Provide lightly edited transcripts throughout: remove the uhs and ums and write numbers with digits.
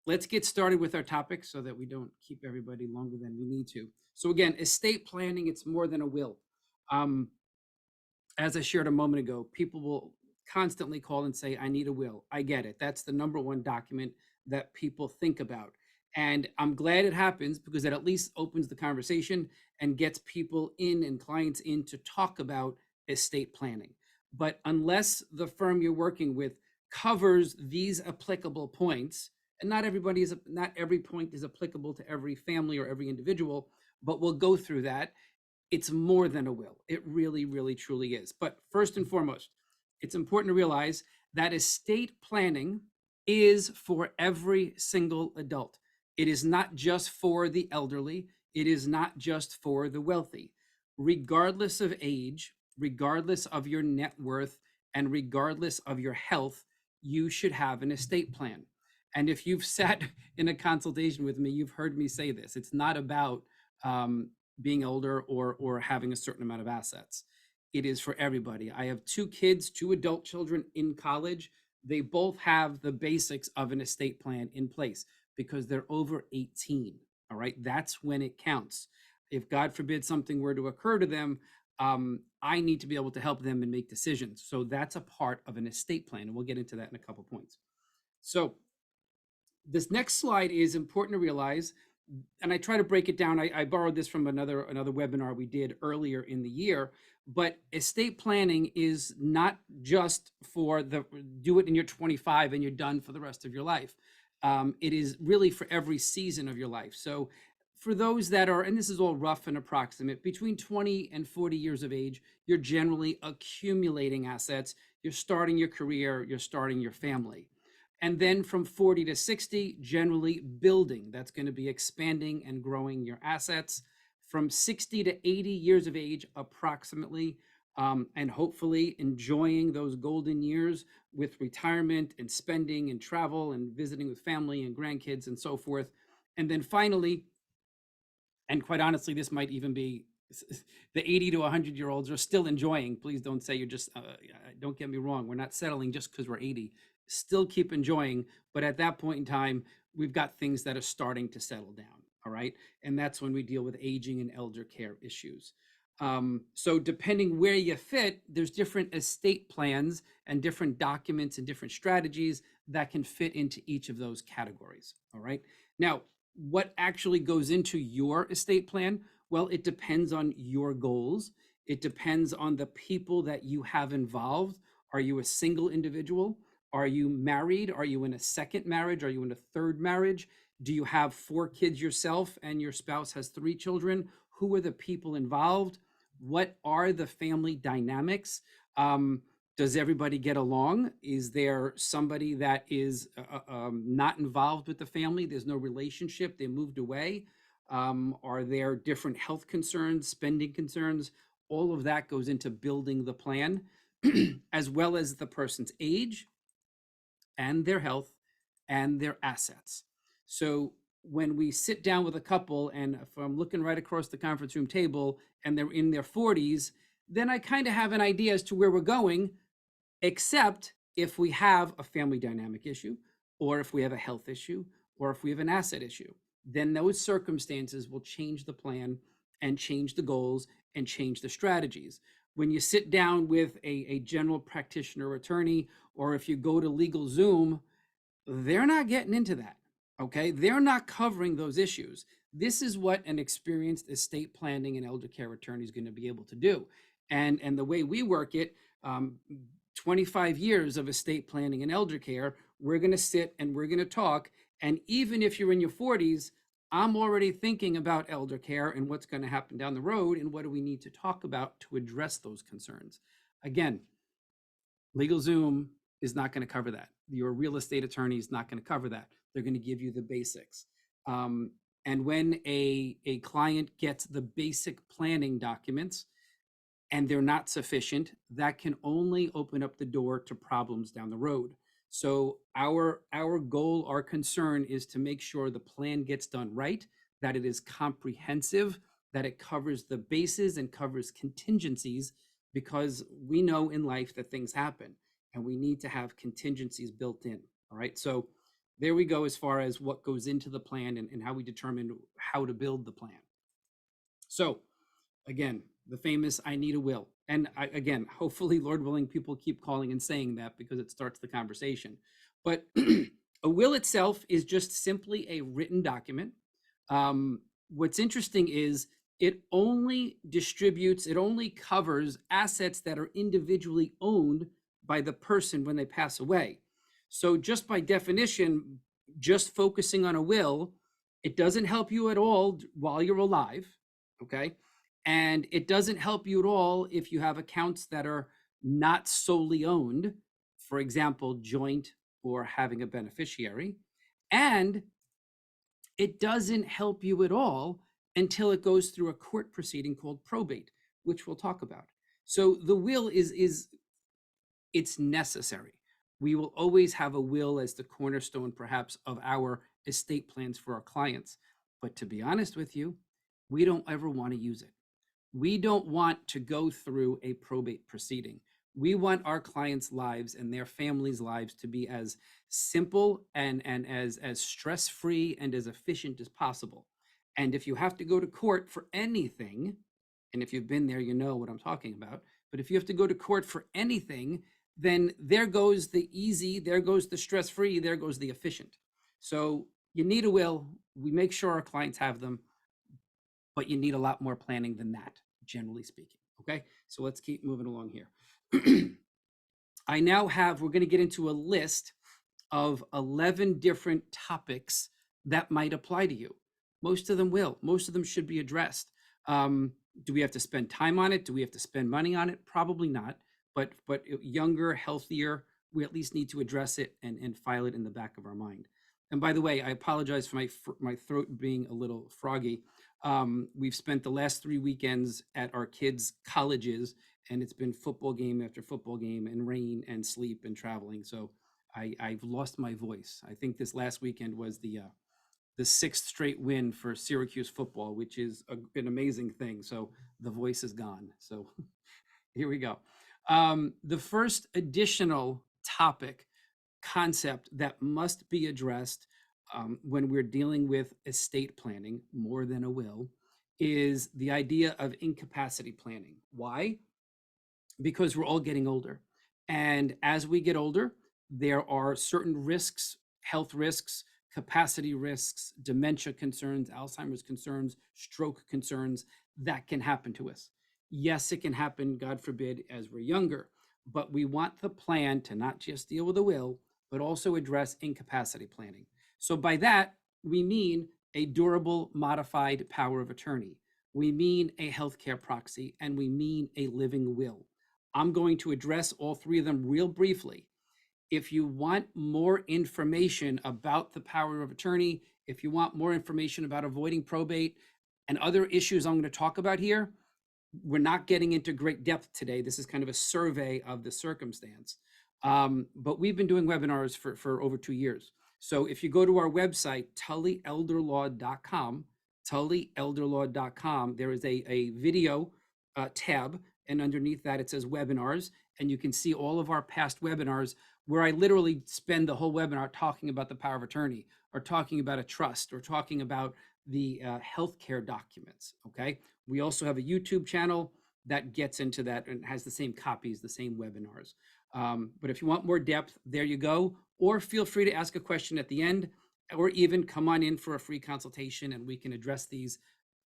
let's get started with our topic so that we don't keep everybody longer than we need to. So again, estate planning, it's more than a will. Um, as I shared a moment ago, people will constantly call and say, I need a will. I get it. That's the number one document that people think about. And I'm glad it happens because it at least opens the conversation and gets people in and clients in to talk about estate planning. But unless the firm you're working with covers these applicable points, and not every point is applicable to every family or every individual, but we'll go through that. It's more than a will. It really, really, truly is. But first and foremost, it's important to realize that estate planning is for every single adult. It is not just for the elderly. It is not just for the wealthy. Regardless of age, regardless of your net worth, and regardless of your health, you should have an estate plan. And if you've sat in a consultation with me, you've heard me say this. It's not about um, being older or having a certain amount of assets. It is for everybody. I have two kids, two adult children in college. They both have the basics of an estate plan in place because they're over 18. All right. That's when it counts. If God forbid something were to occur to them, I need to be able to help them and make decisions. So that's a part of an estate plan. And we'll get into that in a couple points. So this next slide is important to realize, and I try to break it down. I borrowed this from another webinar we did earlier in the year, but estate planning is not just for the do it in your 25 and you're done for the rest of your life. It is really for every season of your life. So for those that are, and this is all rough and approximate, between 20 and 40 years of age, you're generally accumulating assets. You're starting your career, you're starting your family. And then from 40 to 60, generally building. That's going to be expanding and growing your assets. From 60 to 80 years of age, approximately, and hopefully enjoying those golden years with retirement and spending and travel and visiting with family and grandkids and so forth. And then finally, and quite honestly, this might even be the 80 to 100-year-olds are still enjoying. Please don't say you're just, don't get me wrong. We're not settling just because we're 80. Still keep enjoying. But at that point in time, we've got things that are starting to settle down. All right. And that's when we deal with aging and elder care issues. So depending where you fit, there's different estate plans and different documents and different strategies that can fit into each of those categories. All right. Now, what actually goes into your estate plan? Well, it depends on your goals. It depends on the people that you have involved. Are you a single individual? Are you married? Are you in a second marriage? Are you in a third marriage? Do you have 4 kids yourself and your spouse has 3 children? Who are the people involved? What are the family dynamics? Does everybody get along? Is there somebody that is not involved with the family? There's no relationship. They moved away. Are there different health concerns, spending concerns? All of that goes into building the plan, as well as the person's age and their health and their assets. So when we sit down with a couple, and if I'm looking right across the conference room table and they're in their 40s, then I kind of have an idea as to where we're going, except if we have a family dynamic issue, or if we have a health issue, or if we have an asset issue. Then those circumstances will change the plan and change the goals and change the strategies. When you sit down with a general practitioner attorney, or if you go to LegalZoom, they're not getting into that. Okay. They're not covering those issues. This is what an experienced estate planning and elder care attorney is going to be able to do. And the way we work it, 25 years of estate planning and elder care, we're going to sit and we're going to talk. And even if you're in your 40s, I'm already thinking about elder care and what's going to happen down the road and what do we need to talk about to address those concerns. Again, LegalZoom is not going to cover that. Your real estate attorney is not going to cover that. They're going to give you the basics. And when a client gets the basic planning documents and they're not sufficient, that can only open up the door to problems down the road. So our goal, our concern is to make sure the plan gets done right, that it is comprehensive, that it covers the bases and covers contingencies, because we know in life that things happen and we need to have contingencies built in. All right. So there we go as far as what goes into the plan and how we determine how to build the plan. So again, the famous I need a will. And again, hopefully, Lord willing, people keep calling and saying that because it starts the conversation. But a will itself is just simply a written document. What's interesting is it only distributes, it only covers assets that are individually owned by the person when they pass away. So, just by definition, just focusing on a will, it doesn't help you at all while you're alive. Okay. And it doesn't help you at all if you have accounts that are not solely owned, for example, joint or having a beneficiary. And it doesn't help you at all until it goes through a court proceeding called probate, which we'll talk about. So the will is it's necessary. We will always have a will as the cornerstone, perhaps, of our estate plans for our clients. But to be honest with you, we don't ever want to use it. We don't want to go through a probate proceeding. We want our clients' lives and their families' lives to be as simple and as stress-free and as efficient as possible. And if you have to go to court for anything, and if you've been there, you know what I'm talking about. But if you have to go to court for anything, then there goes the easy, there goes the stress-free, there goes the efficient. So you need a will. We make sure our clients have them, but you need a lot more planning than that, generally speaking. Okay, so let's keep moving along here. I now have, we're going to get into a list of 11 different topics that might apply to you. Most of them will, most of them should be addressed. Do we have to spend time on it? Do we have to spend money on it? Probably not, but younger, healthier, we at least need to address it and file it in the back of our mind. And by the way, I apologize for my throat being a little froggy. We've spent the last 3 weekends at our kids' colleges, and it's been football game after football game, and rain and sleep and traveling. So I've lost my voice. I think this last weekend was the 6th straight win for Syracuse football, which is an amazing thing. So the voice is gone. So here we go. The first additional topic concept that must be addressed when we're dealing with estate planning more than a will is the idea of incapacity planning. Why? Because we're all getting older. And as we get older, there are certain risks, health risks, capacity risks, dementia concerns, Alzheimer's concerns, stroke concerns that can happen to us. Yes, it can happen, God forbid, as we're younger, but we want the plan to not just deal with a will, but also address incapacity planning. So by that, we mean a durable modified power of attorney. We mean a healthcare proxy, and we mean a living will. I'm going to address all three of them real briefly. If you want more information about the power of attorney, if you want more information about avoiding probate and other issues I'm going to talk about here, we're not getting into great depth today. This is kind of a survey of the circumstance. But we've been doing webinars for over 2 years. So if you go to our website, tullyelderlaw.com, tullyelderlaw.com, there is a video tab, and underneath that it says webinars, and you can see all of our past webinars where I literally spend the whole webinar talking about the power of attorney, or talking about a trust, or talking about the healthcare documents. Okay. We also have a YouTube channel that gets into that and has the same copies, the same webinars. But if you want more depth, there you go. Or feel free to ask a question at the end, or even come on in for a free consultation and we can address these,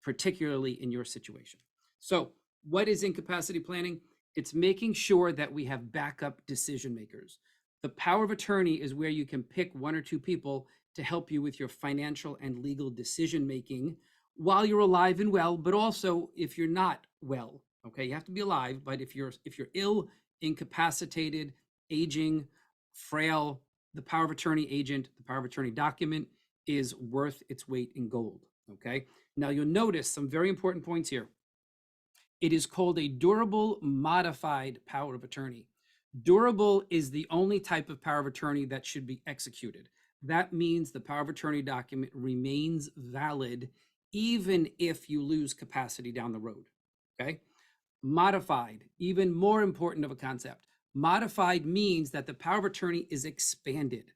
particularly in your situation. So what is incapacity planning? It's making sure that we have backup decision makers. The power of attorney is where you can pick 1 or 2 people to help you with your financial and legal decision making while you're alive and well, but also if you're not well. Okay, you have to be alive, but if you're ill, incapacitated, aging, frail, the power of attorney agent, the power of attorney document is worth its weight in gold. Okay, now you'll notice some very important points here. It is called a durable modified power of attorney. Durable is the only type of power of attorney that should be executed. That means the power of attorney document remains valid even if you lose capacity down the road. Okay. Modified, even more important of a concept. Modified means that the power of attorney is expanded.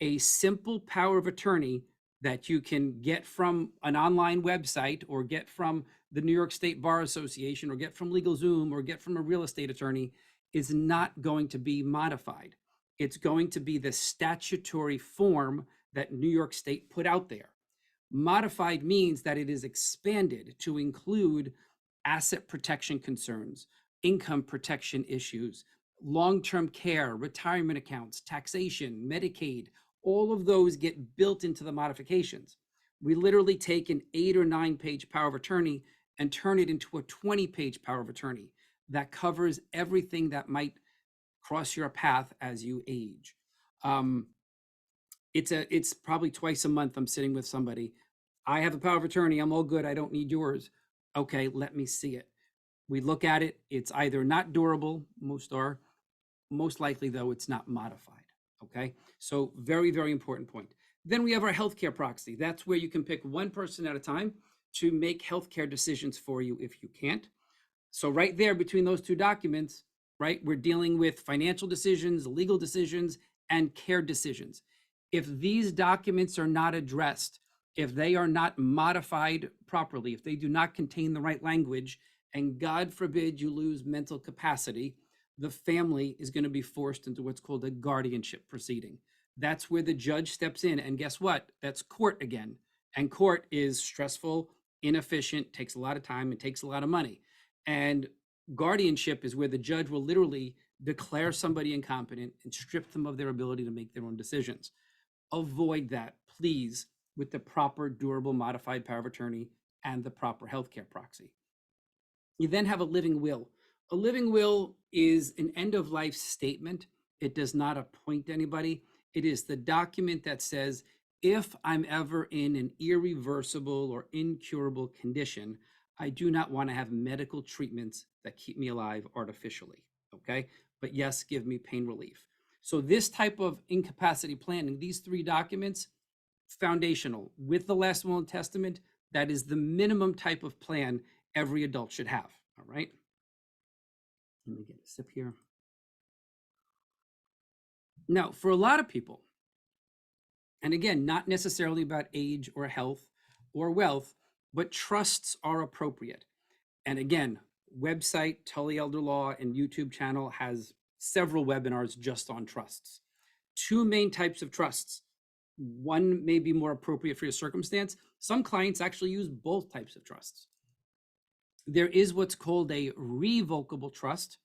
a simple power of attorney that you can get from an online website or get from the New York State Bar Association or get from LegalZoom or get from a real estate attorney is not going to be modified. It's going to be the statutory form that New York State put out there. Modified means that it is expanded to include asset protection concerns, income protection issues, long-term care, retirement accounts, taxation, Medicaid. All of those get built into the modifications. We literally take an 8 or 9 page power of attorney and turn it into a 20-page power of attorney that covers everything that might cross your path as you age. It's probably twice a month I'm sitting with somebody. I have a power of attorney. I'm all good. I don't need yours. Okay, let me see it. We look at it. It's either not durable, most are. Most likely, though, it's not modified. Okay, so very, very important point. Then we have our healthcare proxy. That's where you can pick one person at a time to make healthcare decisions for you if you can't. So right there between those two documents, right, we're dealing with financial decisions, legal decisions, and care decisions. If these documents are not addressed, if they are not modified properly, if they do not contain the right language, and God forbid you lose mental capacity, the family is going to be forced into what's called a guardianship proceeding. That's where the judge steps in. And guess what? That's court again. And court is stressful, inefficient, takes a lot of time, and takes a lot of money. And guardianship is where the judge will literally declare somebody incompetent and strip them of their ability to make their own decisions. Avoid that, please, with the proper durable modified power of attorney and the proper healthcare proxy. You then have a living will. A living will is an end of life statement. It does not appoint anybody. It is the document that says, if I'm ever in an irreversible or incurable condition, I do not want to have medical treatments that keep me alive artificially. Okay. But yes, give me pain relief. So this type of incapacity planning, these 3 documents, foundational. With the last will and testament, that is the minimum type of plan every adult should have. All right. Let me get a sip here. Now, for a lot of people, and again, not necessarily about age or health or wealth, but trusts are appropriate. And again, website, Tully Law and YouTube channel has several webinars just on trusts. 2 main types of trusts. One may be more appropriate for your circumstance. Some clients actually use both types of trusts. There is what's called a revocable trust,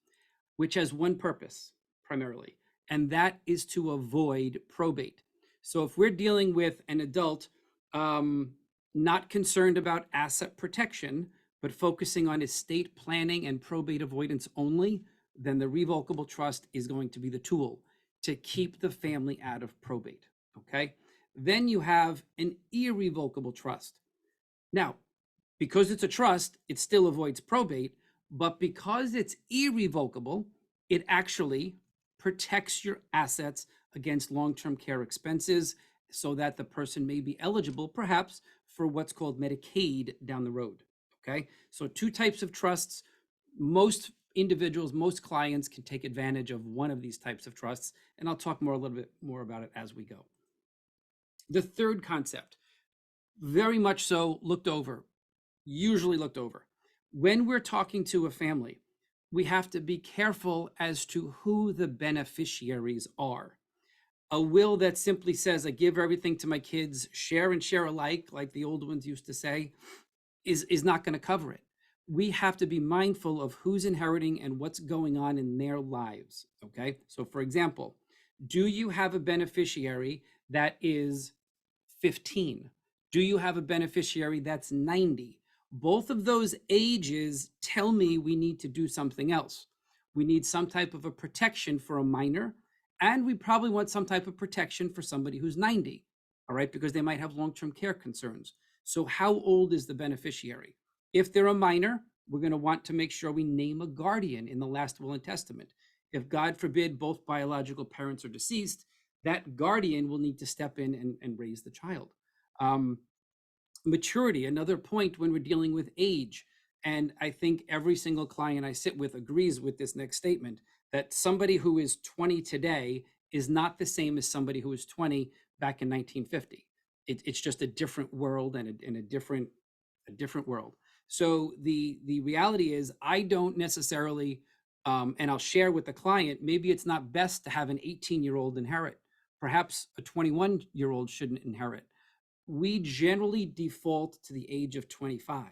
which has one purpose primarily, and that is to avoid probate. So if we're dealing with an adult not concerned about asset protection, but focusing on estate planning and probate avoidance only, then the revocable trust is going to be the tool to keep the family out of probate. Okay. Then you have an irrevocable trust. Now, because it's a trust, it still avoids probate, but because it's irrevocable, it actually protects your assets against long-term care expenses so that the person may be eligible, perhaps, for what's called Medicaid down the road. Okay, so 2 types of trusts. Most individuals, most clients can take advantage of one of these types of trusts, and I'll talk a little bit more about it as we go. The third concept, very much so looked over, usually looked over. When we're talking to a family, we have to be careful as to who the beneficiaries are. A will that simply says, I give everything to my kids, share and share alike, like the old ones used to say, is not going to cover it. We have to be mindful of who's inheriting and what's going on in their lives. Okay. So for example, do you have a beneficiary that is 15? Do you have a beneficiary that's 90? Both of those ages tell me we need to do something else. We need some type of a protection for a minor, and we probably want some type of protection for somebody who's 90, all right, because they might have long-term care concerns. So how old is the beneficiary? If they're a minor, we're going to want to make sure we name a guardian in the last will and testament. If God forbid both biological parents are deceased, that guardian will need to step in and raise the child. Maturity, another point when we're dealing with age. And I think every single client I sit with agrees with this next statement, that somebody who is 20 today is not the same as somebody who is 20 back in 1950. It's just a different world and a different world. So the reality is, I don't necessarily, and I'll share with the client, maybe it's not best to have an 18-year-old inherit. Perhaps a 21-year-old shouldn't inherit. We generally default to the age of 25,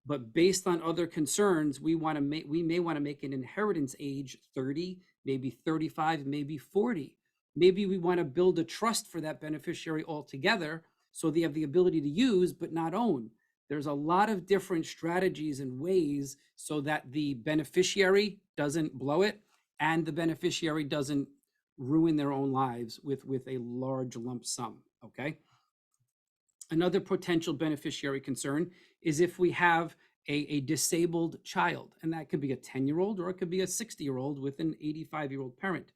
but based on other concerns, we may want to make an inheritance age 30, maybe 35, maybe 40. Maybe we want to build a trust for that beneficiary altogether, so they have the ability to use but not own. There's a lot of different strategies and ways so that the beneficiary doesn't blow it and the beneficiary doesn't ruin their own lives with a large lump sum. Okay. Another potential beneficiary concern is if we have a disabled child, and that could be a 10-year-old or it could be a 60-year-old with an 85-year-old parent.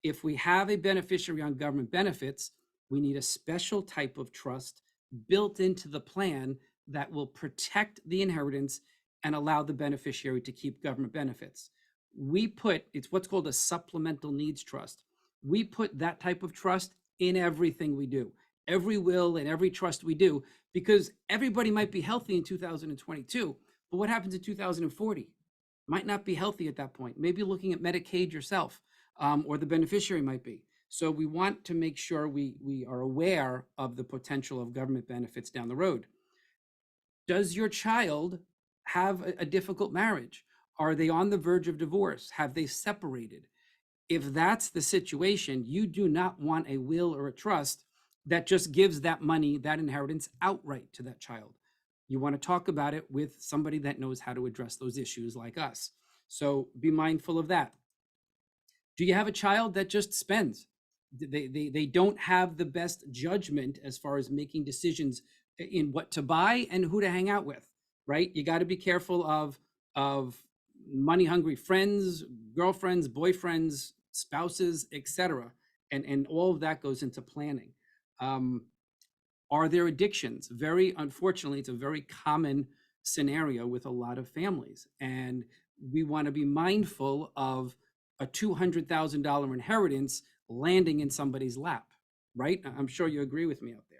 If we have a beneficiary on government benefits, we need a special type of trust built into the plan that will protect the inheritance and allow the beneficiary to keep government benefits. It's what's called a supplemental needs trust. We put that type of trust in everything we do, every will and every trust we do, because everybody might be healthy in 2022, but what happens in 2040? Might not be healthy at that point. Maybe looking at Medicaid yourself, or the beneficiary might be. So we want to make sure we are aware of the potential of government benefits down the road. Does your child have a difficult marriage? Are they on the verge of divorce? Have they separated? If that's the situation, you do not want a will or a trust that just gives that money, that inheritance outright to that child. You want to talk about it with somebody that knows how to address those issues like us. So be mindful of that. Do you have a child that just spends? They don't have the best judgment as far as making decisions in what to buy and who to hang out with, right? You got to be careful of money hungry friends, girlfriends, boyfriends, spouses, etc. And all of that goes into planning. Are there addictions? Very unfortunately, it's a very common scenario with a lot of families, and we want to be mindful of a $200,000 inheritance landing in somebody's lap, right? I'm sure you agree with me out there.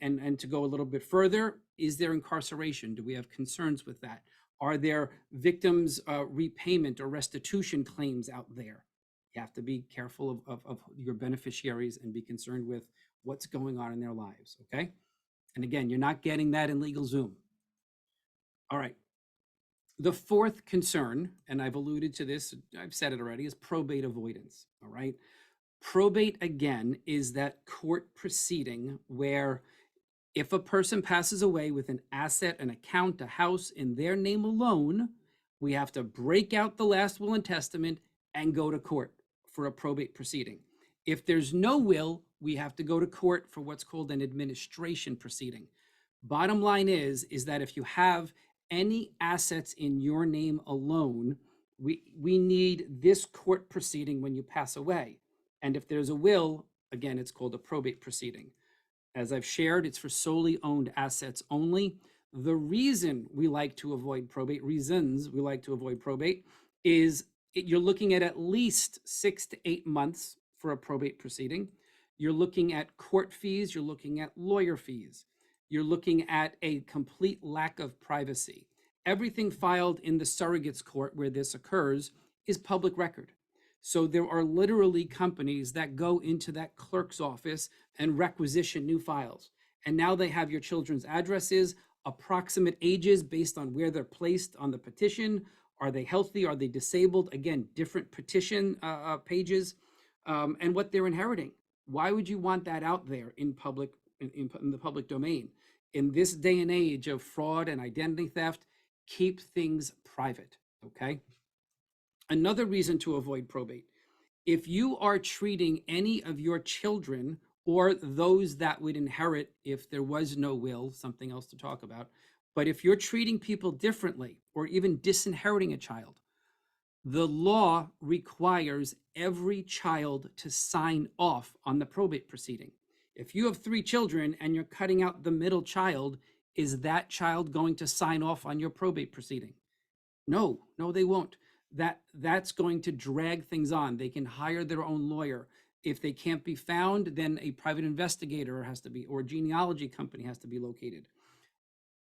And to go a little bit further, is there incarceration? Do we have concerns with that? Are there victims repayment or restitution claims out there? You have to be careful of your beneficiaries and be concerned with what's going on in their lives, okay? And again, you're not getting that in LegalZoom. All right. The fourth concern, and I've alluded to this, I've said it already, is probate avoidance, all right? Probate, again, is that court proceeding where if a person passes away with an asset, an account, a house in their name alone, we have to break out the last will and testament and go to court for a probate proceeding. If there's no will, we have to go to court for what's called an administration proceeding. Bottom line is that if you have any assets in your name alone, we need this court proceeding when you pass away. And if there's a will, again, it's called a probate proceeding. As I've shared, it's for solely owned assets only. The reason we like to avoid probate, reasons we like to avoid probate, is you're looking at least 6 to 8 months for a probate proceeding. You're looking at court fees, you're looking at lawyer fees, you're looking at a complete lack of privacy. Everything filed in the surrogates court where this occurs is public record. So there are literally companies that go into that clerk's office and requisition new files. And now they have your children's addresses, approximate ages based on where they're placed on the petition. Are they healthy? Are they disabled? Again, different petition pages, and what they're inheriting. Why would you want that out there in public, in the public domain? In this day and age of fraud and identity theft, keep things private, okay? Another reason to avoid probate: if you are treating any of your children or those that would inherit if there was no will, something else to talk about, but if you're treating people differently or even disinheriting a child, the law requires every child to sign off on the probate proceeding. If you have 3 children and you're cutting out the middle child, is that child going to sign off on your probate proceeding? No, they won't. That's going to drag things on. They can hire their own lawyer. If they can't be found, then a private investigator has to be, or a genealogy company has to be located.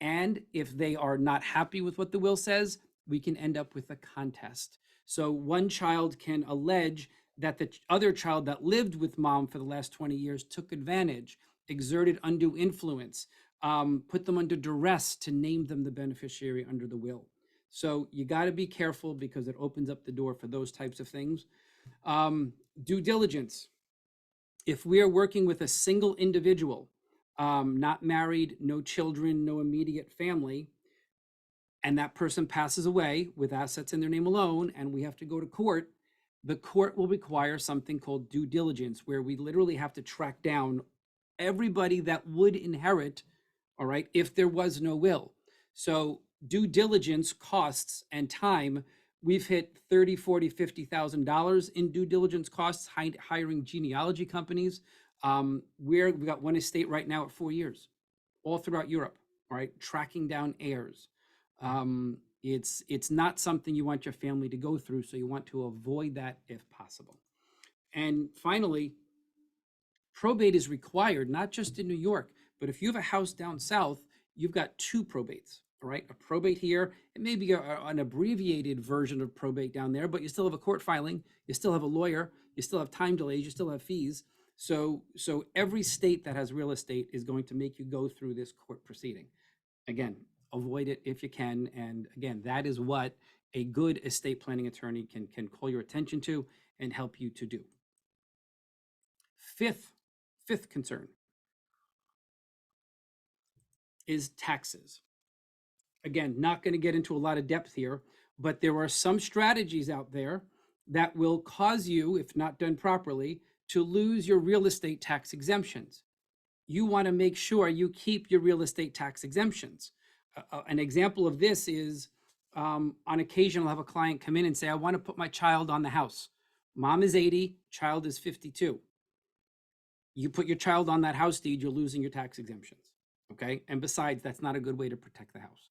And if they are not happy with what the will says, we can end up with a contest. So one child can allege that the other child that lived with mom for the last 20 years took advantage, exerted undue influence, put them under duress to name them the beneficiary under the will. So you got to be careful because it opens up the door for those types of things. Due diligence. If we are working with a single individual, not married, no children, no immediate family, and that person passes away with assets in their name alone, and we have to go to court, the court will require something called due diligence, where we literally have to track down everybody that would inherit, all right, if there was no will. So due diligence costs and time, we've hit 30, 40, $50,000 in due diligence costs, hiring genealogy companies. We've got one estate right now at 4 years, all throughout Europe, all right, tracking down heirs. It's not something you want your family to go through, so you want to avoid that if possible. And finally, probate is required, not just in New York, but if you have a house down south, you've got two probates, all right? A probate here, it may be an abbreviated version of probate down there, but you still have a court filing, you still have a lawyer, you still have time delays, you still have fees. So every state that has real estate is going to make you go through this court proceeding. Again, avoid it if you can. And again, that is what a good estate planning attorney can call your attention to and help you to do. Fifth concern is taxes. Again, not going to get into a lot of depth here, but there are some strategies out there that will cause you, if not done properly, to lose your real estate tax exemptions. You want to make sure you keep your real estate tax exemptions. An example of this is on occasion, I'll have a client come in and say, I want to put my child on the house. Mom is 80, child is 52. You put your child on that house deed, you're losing your tax exemptions. Okay. And besides, that's not a good way to protect the house.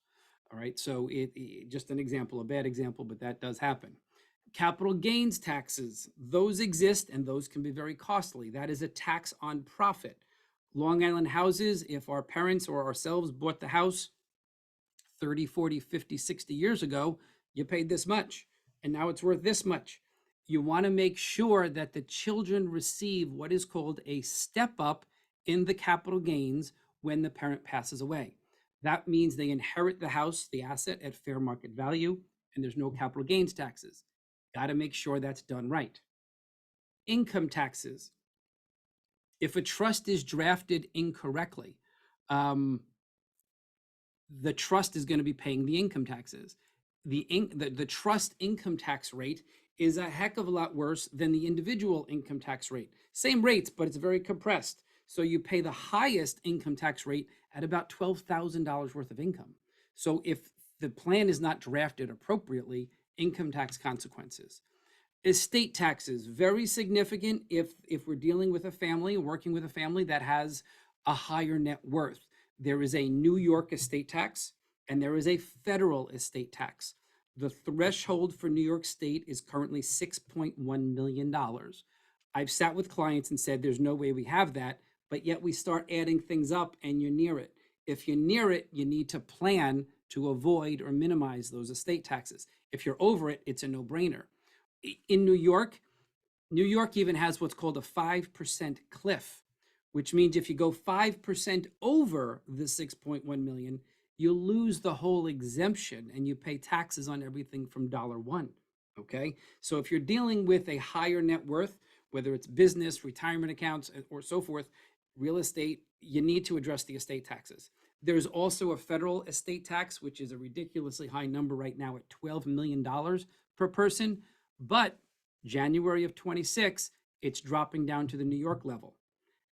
All right. So just an example, a bad example, but that does happen. Capital gains taxes, those exist and those can be very costly. That is a tax on profit. Long Island houses, if our parents or ourselves bought the house 30, 40, 50, 60 years ago, you paid this much and now it's worth this much. You want to make sure that the children receive what is called a step up in the capital gains when the parent passes away. That means they inherit the house, the asset at fair market value, and there's no capital gains taxes. Got to make sure that's done right. Income taxes. If a trust is drafted incorrectly, the trust is going to be paying the income taxes. The trust income tax rate is a heck of a lot worse than the individual income tax rate. Same rates, but it's very compressed. So you pay the highest income tax rate at about $12,000 worth of income. So if the plan is not drafted appropriately, income tax consequences. Estate taxes, very significant if we're dealing with a family, working with a family that has a higher net worth. There is a New York estate tax and there is a federal estate tax. The threshold for New York State is currently $6.1 million. I've sat with clients and said, there's no way we have that, but yet we start adding things up and you're near it. If you're near it, you need to plan to avoid or minimize those estate taxes. If you're over it, it's a no-brainer. In New York even has what's called a 5% cliff, which means if you go 5% over the 6.1 million, you lose the whole exemption and you pay taxes on everything from $1. Okay. So if you're dealing with a higher net worth, whether it's business, retirement accounts, or so forth, real estate, you need to address the estate taxes. There's also a federal estate tax, which is a ridiculously high number right now at $12 million per person. But January of 26, it's dropping down to the New York level.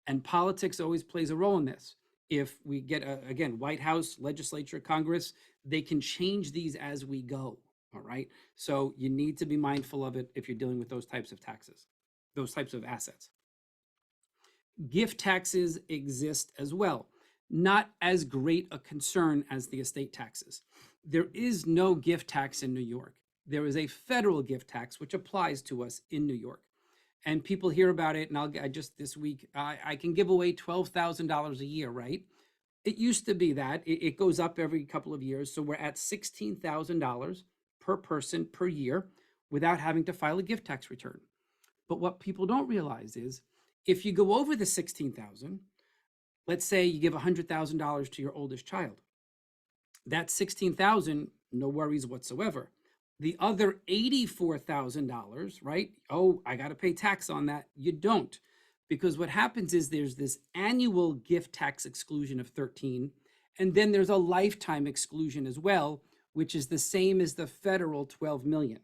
And politics always plays a role in this. If we get, again, White House, legislature, Congress, they can change these as we go, all right? So you need to be mindful of it if you're dealing with those types of taxes, those types of assets. Gift taxes exist as well. Not as great a concern as the estate taxes. There is no gift tax in New York. There is a federal gift tax which applies to us in New York. and people hear about it. And I just this week, I can give away $12,000 a year, right? It used to be that it goes up every couple of years. So we're at $16,000 per person per year without having to file a gift tax return. But what people don't realize is if you go over the 16,000, let's say you give $100,000 to your oldest child, that's 16,000, no worries whatsoever. The other $84,000, right? Oh, I got to pay tax on that. You don't. Because what happens is there's this annual gift tax exclusion of 13, and then there's a lifetime exclusion as well, which is the same as the federal 12 million.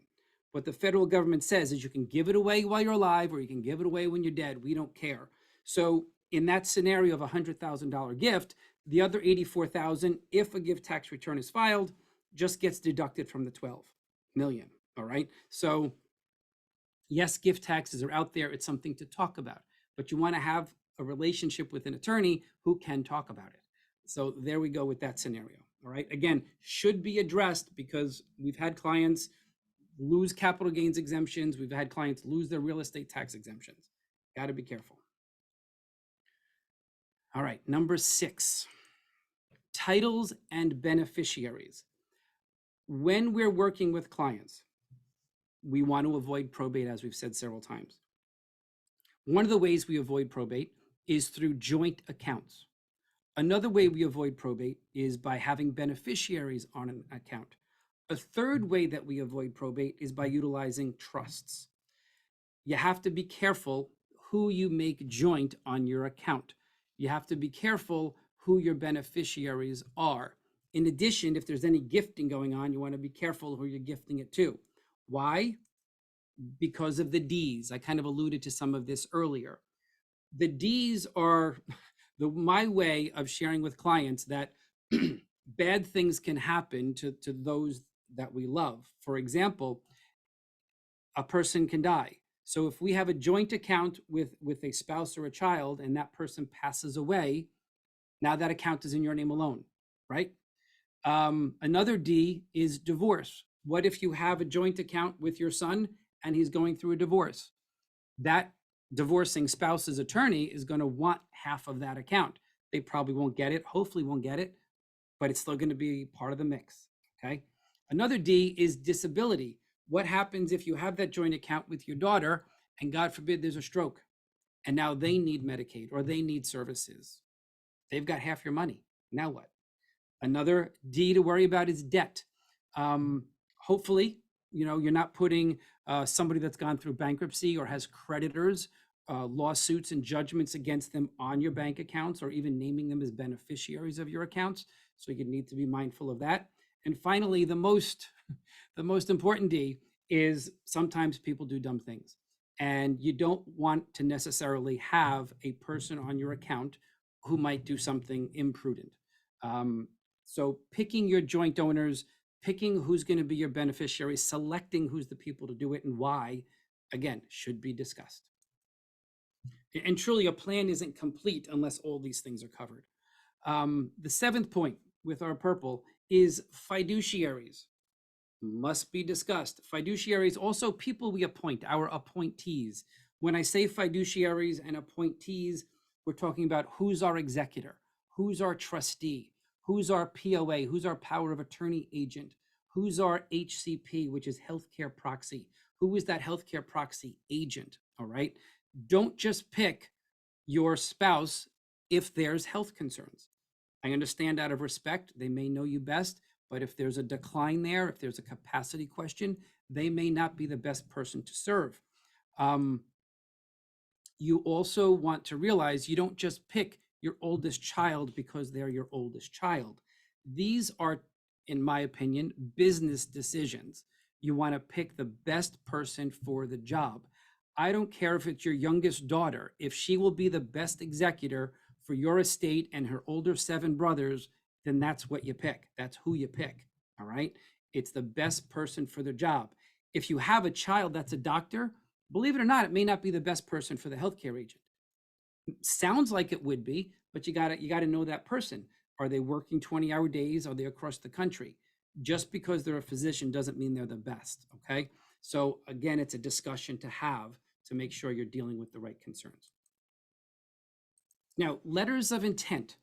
What the federal government says is you can give it away while you're alive or you can give it away when you're dead. We don't care. So in that scenario of a $100,000 gift, the other 84,000, if a gift tax return is filed, just gets deducted from the 12 million. All right. So yes, gift taxes are out there. It's something to talk about, but you want to have a relationship with an attorney who can talk about it. So there we go with that scenario. All right. Again, should be addressed because we've had clients lose capital gains exemptions. We've had clients lose their real estate tax exemptions. Got to be careful. All right. Number 6, titles and beneficiaries. When we're working with clients, we want to avoid probate, as we've said several times. One of the ways we avoid probate is through joint accounts. Another way we avoid probate is by having beneficiaries on an account. A third way that we avoid probate is by utilizing trusts. You have to be careful who you make joint on your account. You have to be careful who your beneficiaries are. In addition, if there's any gifting going on, you want to be careful who you're gifting it to. Why? Because of the Ds. I kind of alluded to some of this earlier. The Ds are my way of sharing with clients that bad things can happen to those that we love. For example, a person can die. So if we have a joint account with a spouse or a child and that person passes away, now that account is in your name alone, right? Another D is divorce. What if you have a joint account with your son and he's going through a divorce? That divorcing spouse's attorney is going to want half of that account. They probably won't get it, hopefully won't get it, but it's still going to be part of the mix. Okay. Another D is disability. What happens if you have that joint account with your daughter and God forbid there's a stroke and now they need Medicaid or they need services? They've got half your money. Now what? Another D to worry about is debt. Hopefully, you're not putting somebody that's gone through bankruptcy or has creditors, lawsuits and judgments against them on your bank accounts or even naming them as beneficiaries of your accounts. So you need to be mindful of that. And finally, the most important D is sometimes people do dumb things and you don't want to necessarily have a person on your account who might do something imprudent. So picking your joint owners, picking who's going to be your beneficiary, selecting who's the people to do it and why, again, should be discussed. And truly, a plan isn't complete unless all these things are covered. The 7th point with our purple is fiduciaries. Must be discussed. Fiduciaries, also people we appoint, our appointees. When I say fiduciaries and appointees, we're talking about who's our executor, who's our trustee, who's our POA, who's our power of attorney agent, who's our HCP, which is healthcare proxy, who is that healthcare proxy agent, all right? Don't just pick your spouse if there's health concerns. I understand out of respect, they may know you best, but if there's a decline there, if there's a capacity question, they may not be the best person to serve. You also want to realize you don't just pick your oldest child because they're your oldest child. These are, in my opinion, business decisions. You want to pick the best person for the job. I don't care if it's your youngest daughter. If she will be the best executor for your estate and her older 7 brothers, then that's what you pick. That's who you pick. All right. It's the best person for the job. If you have a child that's a doctor, believe it or not, it may not be the best person for the healthcare agent. Sounds like it would be, but you gotta know that person. Are they working 20-hour days? Are they across the country? Just because they're a physician doesn't mean they're the best. Okay. So again, it's a discussion to have to make sure you're dealing with the right concerns. Now, letters of intent,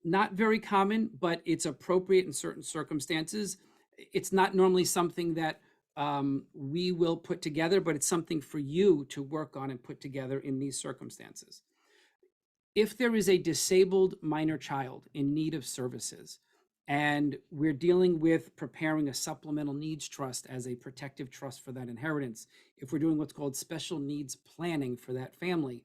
not very common, but it's appropriate in certain circumstances. It's not normally something that we will put together, but it's something for you to work on and put together in these circumstances. If there is a disabled minor child in need of services, and we're dealing with preparing a supplemental needs trust as a protective trust for that inheritance, if we're doing what's called special needs planning for that family,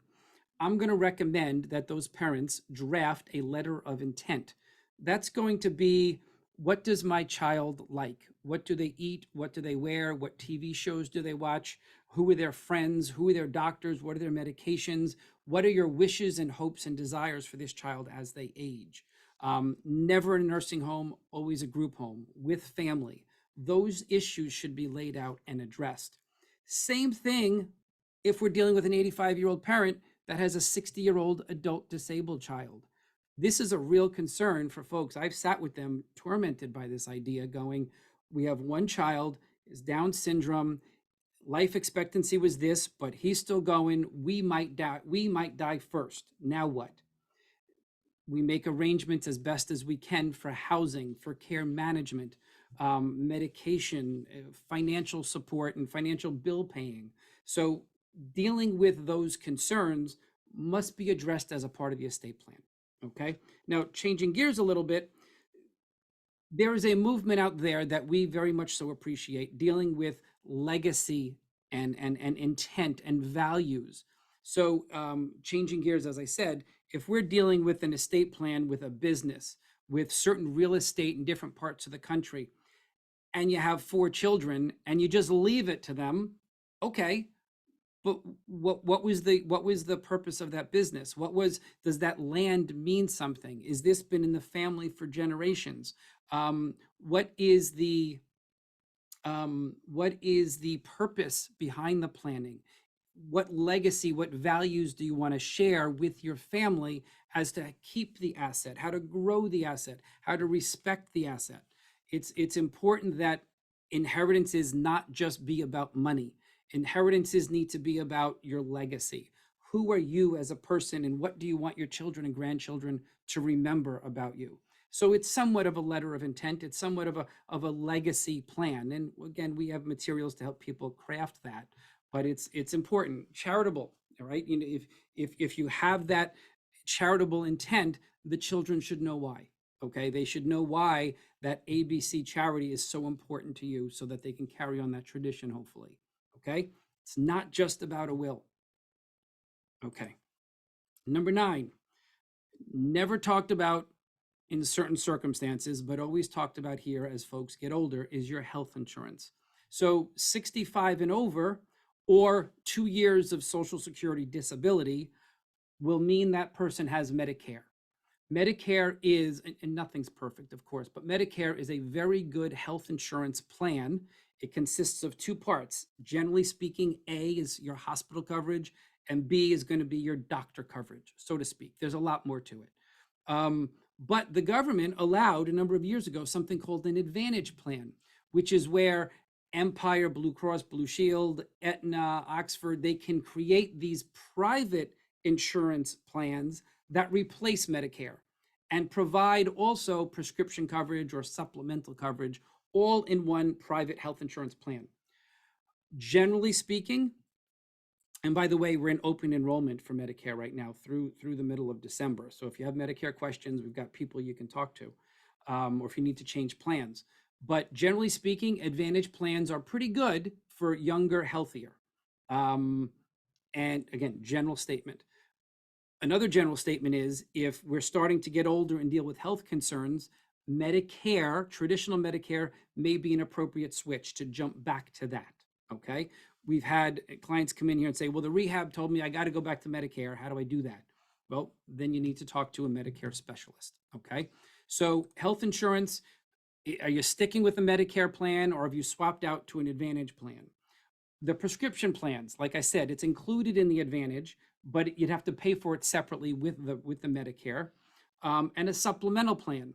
I'm going to recommend that those parents draft a letter of intent. That's going to be, what does my child like? What do they eat? What do they wear? What TV shows do they watch? Who are their friends? Who are their doctors? What are their medications? What are your wishes and hopes and desires for this child as they age? Never in a nursing home, always a group home with family. Those issues should be laid out and addressed. Same thing if we're dealing with an 85-year-old parent that has a 60-year-old adult disabled child. This is a real concern for folks. I've sat with them tormented by this idea going, we have one child, is Down syndrome, life expectancy was this, but he's still going, we might die first. Now what? We make arrangements as best as we can for housing, for care management, medication, financial support, and financial bill paying. So dealing with those concerns must be addressed as a part of the estate plan. Okay. Now, changing gears a little bit, there is a movement out there that we very much so appreciate, dealing with legacy and intent and values. So changing gears, as I said, if we're dealing with an estate plan with a business, with certain real estate in different parts of the country, and you have 4 children and you just leave it to them, okay, but what was the purpose of that business? Does that land mean something? Is this been in the family for generations? What is the purpose behind the planning? What legacy, what values do you want to share with your family as to keep the asset, how to grow the asset, how to respect the asset? It's important that inheritances not just be about money. Inheritances need to be about your legacy. Who are you as a person, and what do you want your children and grandchildren to remember about you? So it's somewhat of a letter of intent. It's somewhat of a legacy plan. And again, we have materials to help people craft that, but it's important. Charitable, all right? You know, if you have that charitable intent, the children should know why. Okay, they should know why that ABC charity is so important to you, so that they can carry on that tradition, hopefully. Okay, it's not just about a will. Okay, number 9, never talked about in certain circumstances, but always talked about here as folks get older, is your health insurance. So 65 and over, or 2 years of Social Security disability, will mean that person has Medicare. Medicare is, and nothing's perfect, of course, but Medicare is a very good health insurance plan. It consists of 2 parts. Generally speaking, A is your hospital coverage, and B is going to be your doctor coverage, so to speak. There's a lot more to it. But the government allowed a number of years ago something called an Advantage plan, which is where Empire, Blue Cross, Blue Shield, Aetna, Oxford, they can create these private insurance plans that replace Medicare and provide also prescription coverage or supplemental coverage, all in one private health insurance plan. Generally speaking, and by the way, we're in open enrollment for Medicare right now through the middle of December. So if you have Medicare questions, we've got people you can talk to, or if you need to change plans. But generally speaking, Advantage plans are pretty good for younger, healthier. And again, general statement. Another general statement is, if we're starting to get older and deal with health concerns, Medicare, traditional Medicare, may be an appropriate switch to jump back to that. Okay. We've had clients come in here and say, well, the rehab told me I got to go back to Medicare. How do I do that? Well, then you need to talk to a Medicare specialist. Okay. So health insurance, are you sticking with the Medicare plan, or have you swapped out to an Advantage plan? The prescription plans, like I said, it's included in the Advantage, but you'd have to pay for it separately with the Medicare. And a supplemental plan,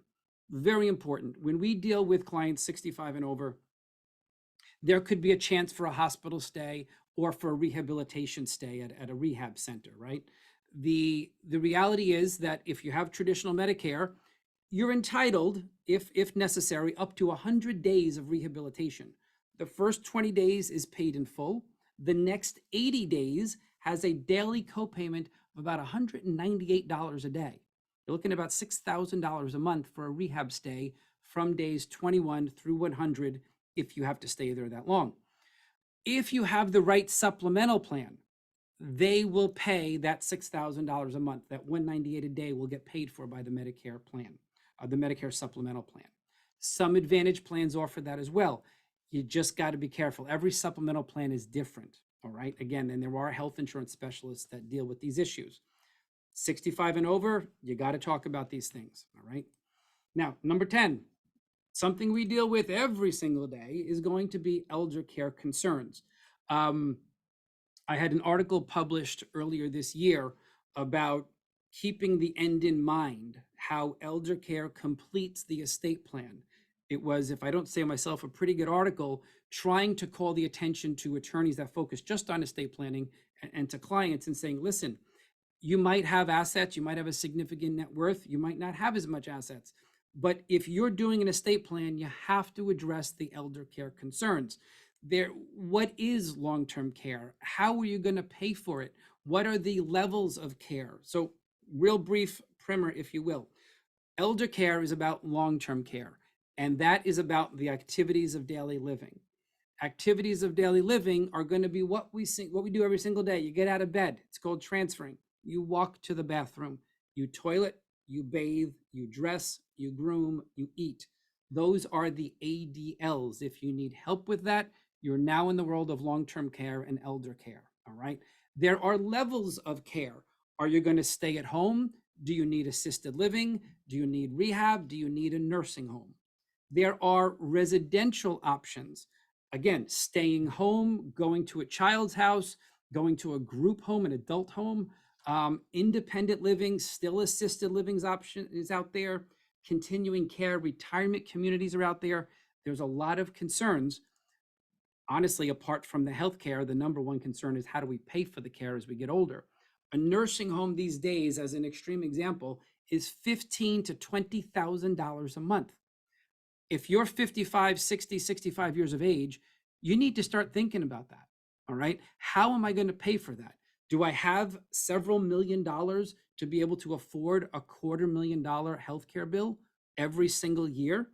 very important. When we deal with clients 65 and over, there could be a chance for a hospital stay, or for a rehabilitation stay at a rehab center, right? The reality is that if you have traditional Medicare, you're entitled, if necessary, up to 100 days of rehabilitation. The first 20 days is paid in full. The next 80 days has a daily copayment of about $198 a day. You're looking at about $6,000 a month for a rehab stay from days 21 through 100 if you have to stay there that long. If you have the right supplemental plan, they will pay that $6,000 a month. That $198 a day will get paid for by the Medicare plan, the Medicare supplemental plan. Some Advantage plans offer that as well. You just got to be careful. Every supplemental plan is different. All right. Again, and there are health insurance specialists that deal with these issues. 65 and over, you got to talk about these things. All right. Now, number 10, something we deal with every single day is going to be elder care concerns. I had an article published earlier this year about keeping the end in mind, how elder care completes the estate plan. It was, if I don't say myself, a pretty good article trying to call the attention to attorneys that focus just on estate planning and to clients and saying, listen, you might have assets, you might have a significant net worth, you might not have as much assets. But if you're doing an estate plan, you have to address the elder care concerns. What is long-term care? How are you going to pay for it? What are the levels of care? So, real brief primer, if you will. Elder care is about long-term care, and that is about the activities of daily living. Activities of daily living are going to be what we do every single day. You get out of bed. It's called transferring. You walk to the bathroom. You toilet, you bathe, you dress, you groom, you eat. Those are the ADLs. If you need help with that, you're now in the world of long-term care and elder care. All right. There are levels of care. Are you going to stay at home? Do you need assisted living? Do you need rehab? Do you need a nursing home? There are residential options. Again, staying home, going to a child's house, going to a group home, an adult home, independent living, still assisted living's option is out there, continuing care, retirement communities are out there. There's a lot of concerns. Honestly, apart from the healthcare, the number one concern is how do we pay for the care as we get older? A nursing home these days, as an extreme example, is $15,000 to $20,000 a month. If you're 55, 60, 65 years of age, you need to start thinking about that. All right. How am I going to pay for that? Do I have several $1,000,000 to be able to afford a $250,000 healthcare bill every single year?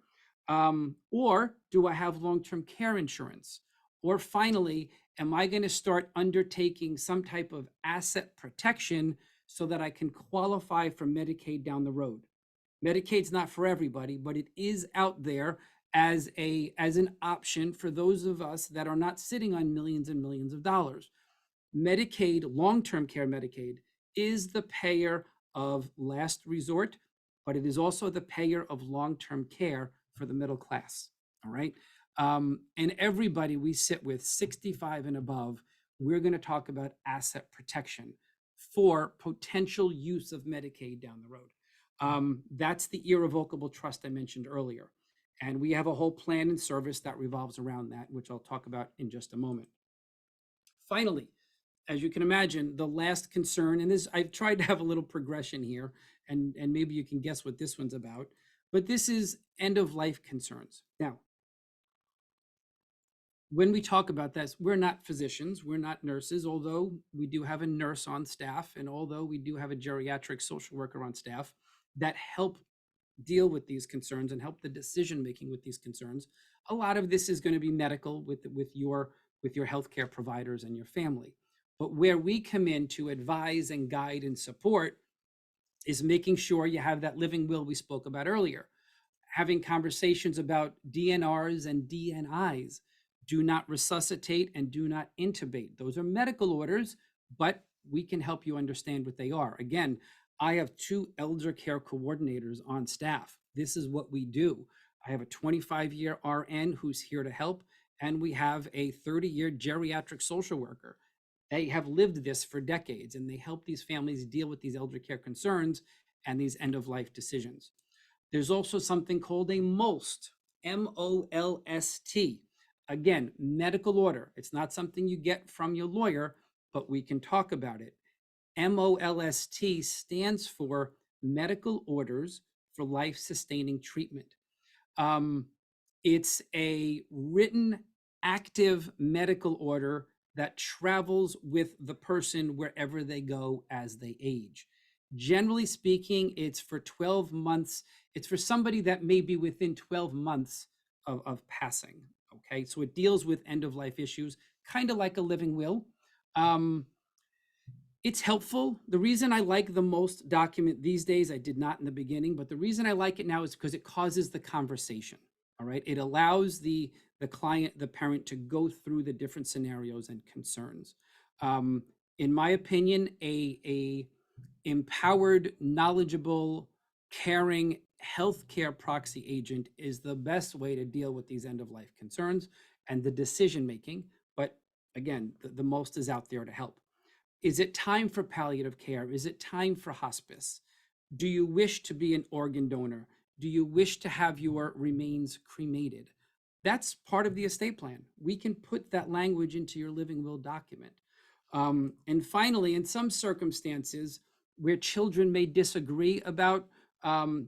Or do I have long-term care insurance? Or finally, am I going to start undertaking some type of asset protection so that I can qualify for Medicaid down the road? Medicaid's not for everybody, but it is out there as an option for those of us that are not sitting on millions and millions of dollars. Medicaid, long-term care Medicaid, is the payer of last resort, but it is also the payer of long-term care for the middle class. All right. And everybody we sit with, 65 and above, we're going to talk about asset protection for potential use of Medicaid down the road. That's the irrevocable trust I mentioned earlier. And we have a whole plan and service that revolves around that, which I'll talk about in just a moment. Finally, as you can imagine, the last concern, and this, I've tried to have a little progression here, and maybe you can guess what this one's about, but this is end of life concerns. Now, when we talk about this, we're not physicians, we're not nurses, although we do have a nurse on staff, and although we do have a geriatric social worker on staff that help deal with these concerns and help the decision making with these concerns. A lot of this is going to be medical with your healthcare providers and your family. But where we come in to advise and guide and support is making sure you have that living will we spoke about earlier, having conversations about DNRs and DNIs. Do not resuscitate and do not intubate. Those are medical orders, but we can help you understand what they are. Again, I have 2 elder care coordinators on staff. This is what we do. I have a 25-year RN who's here to help, and we have a 30-year geriatric social worker. They have lived this for decades, and they help these families deal with these elder care concerns and these end-of-life decisions. There's also something called a MOLST, MOLST, Again, medical order. It's not something you get from your lawyer, but we can talk about it. MOLST stands for Medical Orders for Life Sustaining Treatment. Um, it's a written, active medical order that travels with the person wherever they go as they age. Generally speaking, it's for 12 months. It's for somebody that may be within 12 months of passing. Okay, so it deals with end of life issues, kind of like a living will. Um, it's helpful. The reason I like the most document these days, I did not in the beginning, but the reason I like it now is because it causes the conversation. All right. It allows the client, the parent to go through the different scenarios and concerns. Um, in my opinion, a empowered, knowledgeable, caring healthcare proxy agent is the best way to deal with these end of life concerns and the decision making. But again, the most is out there to help. Is it time for palliative care? Is it time for hospice? Do you wish to be an organ donor? Do you wish to have your remains cremated? That's part of the estate plan. We can put that language into your living will document. And finally, in some circumstances where children may disagree about um,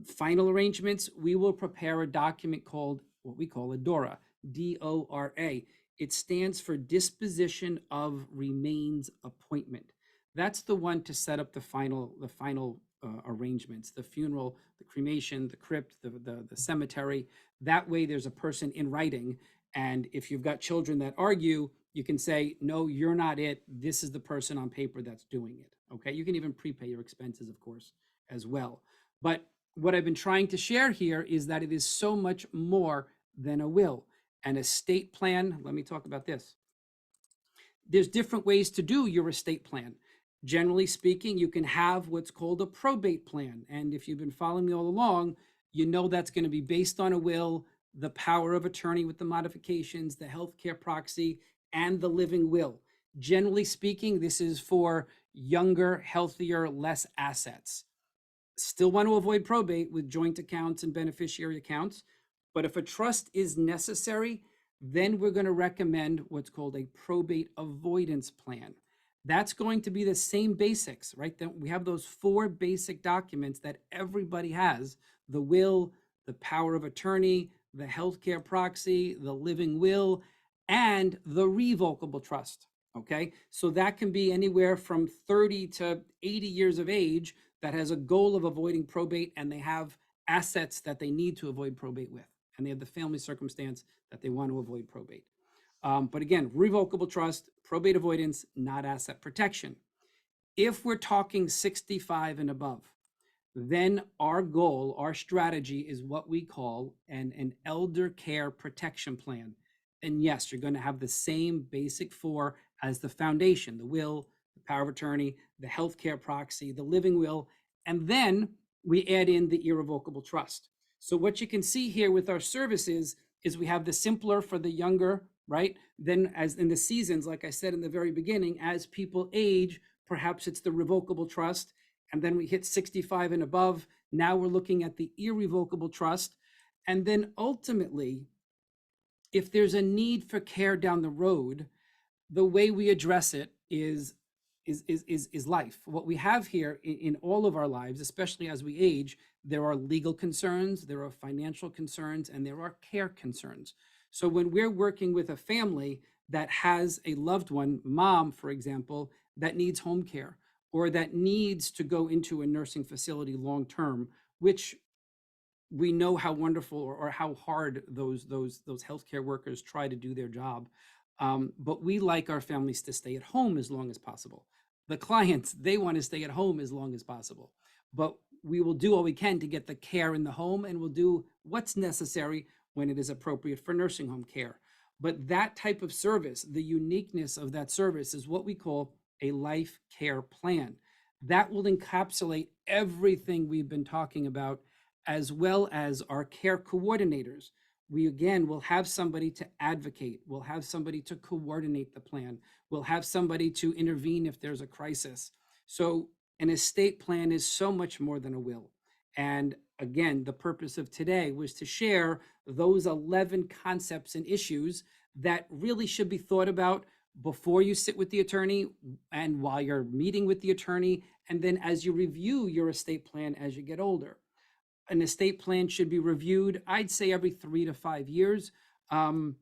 final arrangements, we will prepare a document called what we call a DORA, DORA. It stands for Disposition of Remains Appointment. That's the one to set up the final arrangements, the funeral, the cremation, the crypt, the cemetery. That way, there's a person in writing. And if you've got children that argue, you can say, no, you're not it. This is the person on paper that's doing it. Okay. You can even prepay your expenses, of course, as well. But what I've been trying to share here is that it is so much more than a will. An estate plan, let me talk about this. There's different ways to do your estate plan. Generally speaking, you can have what's called a probate plan. And if you've been following me all along, you know that's going to be based on a will, the power of attorney with the modifications, the healthcare proxy, and the living will. Generally speaking, this is for younger, healthier, less assets. Still want to avoid probate with joint accounts and beneficiary accounts. But if a trust is necessary, then we're going to recommend what's called a probate avoidance plan. That's going to be the same basics, right? Then we have those four basic documents that everybody has: the will, the power of attorney, the healthcare proxy, the living will, and the revocable trust. Okay, so that can be anywhere from 30 to 80 years of age that has a goal of avoiding probate, and they have assets that they need to avoid probate with, and they have the family circumstance that they want to avoid probate. But again, revocable trust, probate avoidance, not asset protection. If we're talking 65 and above, then our goal, our strategy is what we call an elder care protection plan. And yes, you're going to have the same basic four as the foundation: the will, the power of attorney, the healthcare proxy, the living will, and then we add in the irrevocable trust. So what you can see here with our services is we have the simpler for the younger, right? Then as in the seasons, like I said in the very beginning, as people age, perhaps it's the revocable trust, and then we hit 65 and above. Now we're looking at the irrevocable trust. And then ultimately, if there's a need for care down the road, the way we address it is life. What we have here in all of our lives, especially as we age, there are legal concerns, there are financial concerns, and there are care concerns. So when we're working with a family that has a loved one, mom, for example, that needs home care or that needs to go into a nursing facility long term, which we know how wonderful or how hard those healthcare workers try to do their job. But we like our families to stay at home as long as possible. The clients, they want to stay at home as long as possible. But we will do all we can to get the care in the home, and we'll do what's necessary when it is appropriate for nursing home care. But that type of service, the uniqueness of that service, is what we call a life care plan. That will encapsulate everything we've been talking about, as well as our care coordinators. We again will have somebody to advocate, we'll have somebody to coordinate the plan, we'll have somebody to intervene if there's a crisis. So an estate plan is so much more than a will. And again, the purpose of today was to share those 11 concepts and issues that really should be thought about before you sit with the attorney and while you're meeting with the attorney, and then as you review your estate plan as you get older. An estate plan should be reviewed, I'd say, every 3 to 5 years, um,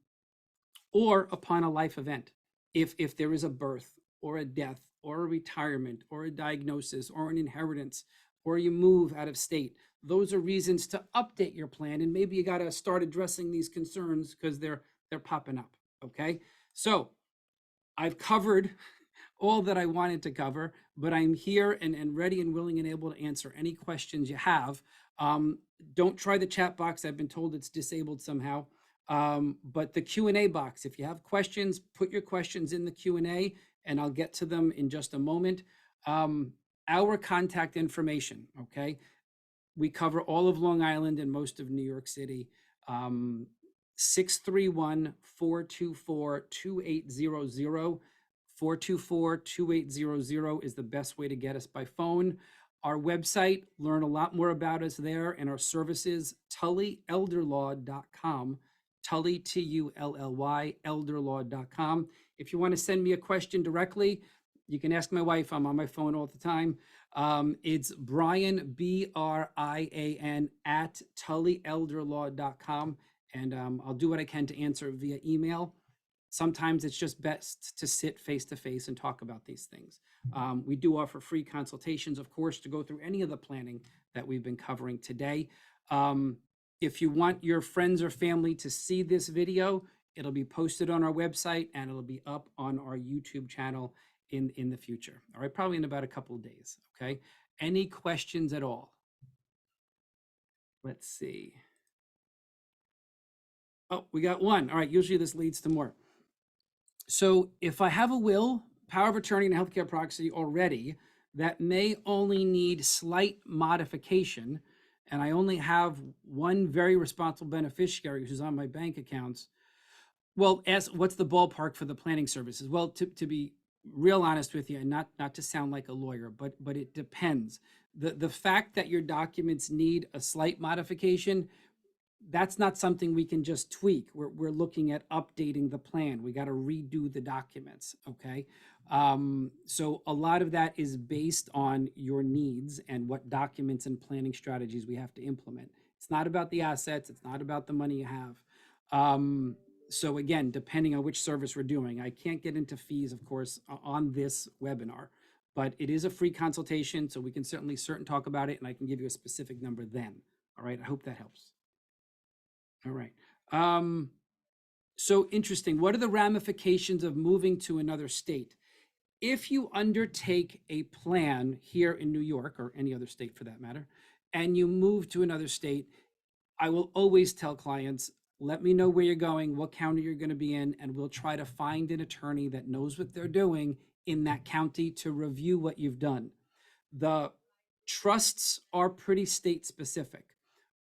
or upon a life event. If there is a birth or a death or a retirement or a diagnosis or an inheritance or you move out of state, those are reasons to update your plan. And maybe you got to start addressing these concerns because they're popping up. Okay. So I've covered all that I wanted to cover, but I'm here and ready and willing and able to answer any questions you have. Um, don't try the chat box. I've been told it's disabled somehow. But the Q&A box, if you have questions, put your questions in the Q&A and I'll get to them in just a moment. Our contact information, okay? We cover all of Long Island and most of New York City. 631-424-2800. 424-2800 is the best way to get us by phone. Our website, learn a lot more about us there and our services, tullyelderlaw.com. Tully, Tully, elderlaw.com. If you want to send me a question directly, you can ask my wife. I'm on my phone all the time. It's Brian, Brian, at tullyelderlaw.com. And I'll do what I can to answer via email. Sometimes it's just best to sit face to face and talk about these things. We do offer free consultations, of course, to go through any of the planning that we've been covering today. If you want your friends or family to see this video, it'll be posted on our website and it'll be up on our YouTube channel in the future. All right, probably in about a couple of days. Okay. Any questions at all? Let's see. Oh, we got one. All right. Usually this leads to more. So if I have a will, power of attorney, and a healthcare proxy already that may only need slight modification, and I only have one very responsible beneficiary who's on my bank accounts, well, what's the ballpark for the planning services? Well, to be real honest with you, and not to sound like a lawyer, but it depends. The fact that your documents need a slight modification, that's not something we can just tweak. We're looking at updating the plan. We got to redo the documents. Okay. So a lot of that is based on your needs and what documents and planning strategies we have to implement. It's not about the assets. It's not about the money you have. So again, depending on which service we're doing, I can't get into fees, of course, on this webinar, but it is a free consultation. So we can certainly talk about it and I can give you a specific number then. All right. I hope that helps. All right. So interesting. What are the ramifications of moving to another state? If you undertake a plan here in New York or any other state for that matter, and you move to another state, I will always tell clients, let me know where you're going, what county you're going to be in, and we'll try to find an attorney that knows what they're doing in that county to review what you've done. The trusts are pretty state specific.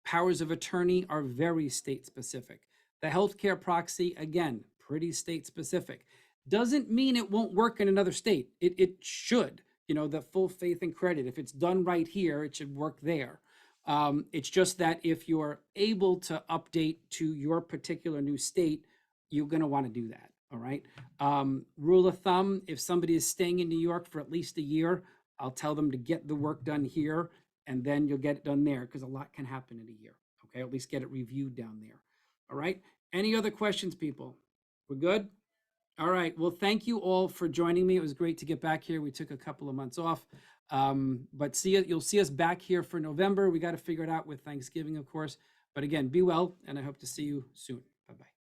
Powers of attorney are very state specific. The healthcare proxy, again, pretty state specific. Doesn't mean it won't work in another state. It should, the full faith and credit. If it's done right here, it should work there. It's just that if you're able to update to your particular new state, you're going to want to do that. All right. Rule of thumb, if somebody is staying in New York for at least a year, I'll tell them to get the work done here and then you'll get it done there because a lot can happen in a year. Okay. At least get it reviewed down there. All right. Any other questions, people? We're good? All right. Well, thank you all for joining me. It was great to get back here. We took a couple of months off. But you'll see us back here for November. We got to figure it out with Thanksgiving, of course. But again, be well, and I hope to see you soon. Bye-bye.